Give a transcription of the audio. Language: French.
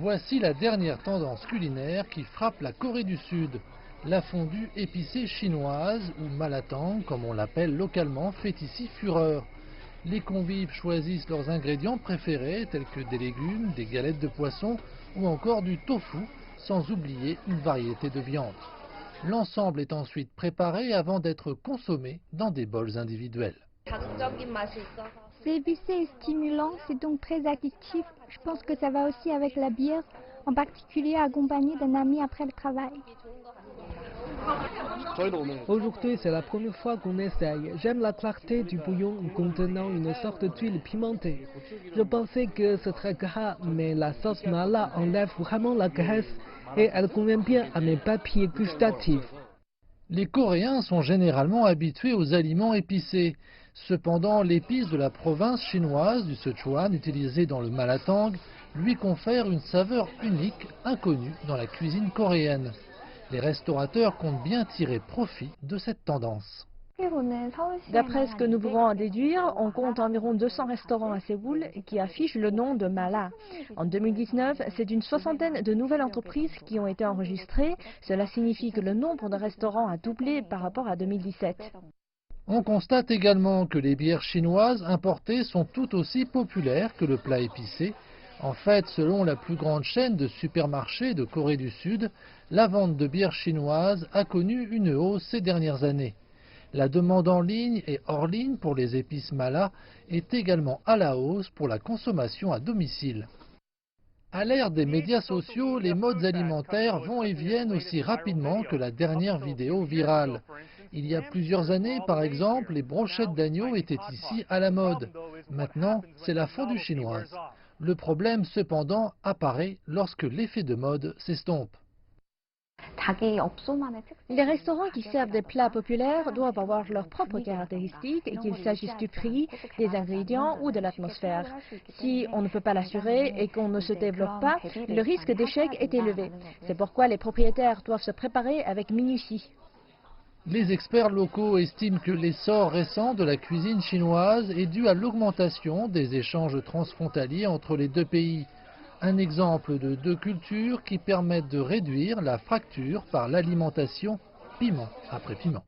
Voici la dernière tendance culinaire qui frappe la Corée du Sud. La fondue épicée chinoise, ou malatang comme on l'appelle localement, fait ici fureur. Les convives choisissent leurs ingrédients préférés tels que des légumes, des galettes de poisson ou encore du tofu, sans oublier une variété de viande. L'ensemble est ensuite préparé avant d'être consommé dans des bols individuels. C'est épicé et stimulant, c'est donc très addictif. Je pense que ça va aussi avec la bière, en particulier accompagné d'un ami après le travail. Aujourd'hui, c'est la première fois qu'on essaye. J'aime la clarté du bouillon contenant une sorte d'huile pimentée. Je pensais que ce serait gras, mais la sauce mala enlève vraiment la graisse et elle convient bien à mes papilles gustatives. Les Coréens sont généralement habitués aux aliments épicés. Cependant, l'épice de la province chinoise du Sichuan, utilisée dans le malatang, lui confère une saveur unique, inconnue dans la cuisine coréenne. Les restaurateurs comptent bien tirer profit de cette tendance. D'après ce que nous pouvons en déduire, on compte environ 200 restaurants à Séoul qui affichent le nom de Mala. En 2019, c'est une soixantaine de nouvelles entreprises qui ont été enregistrées. Cela signifie que le nombre de restaurants a doublé par rapport à 2017. On constate également que les bières chinoises importées sont tout aussi populaires que le plat épicé. En fait, selon la plus grande chaîne de supermarchés de Corée du Sud, la vente de bières chinoises a connu une hausse ces dernières années. La demande en ligne et hors ligne pour les épices mala est également à la hausse pour la consommation à domicile. À l'ère des médias sociaux, les modes alimentaires vont et viennent aussi rapidement que la dernière vidéo virale. Il y a plusieurs années, par exemple, les brochettes d'agneau étaient ici à la mode. Maintenant, c'est la fondue chinoise. Le problème, cependant, apparaît lorsque l'effet de mode s'estompe. Les restaurants qui servent des plats populaires doivent avoir leurs propres caractéristiques, qu'il s'agisse du prix, des ingrédients ou de l'atmosphère. Si on ne peut pas l'assurer et qu'on ne se développe pas, le risque d'échec est élevé. C'est pourquoi les propriétaires doivent se préparer avec minutie. Les experts locaux estiment que l'essor récent de la cuisine chinoise est dû à l'augmentation des échanges transfrontaliers entre les deux pays. Un exemple de deux cultures qui permettent de réduire la fracture par l'alimentation piment après piment.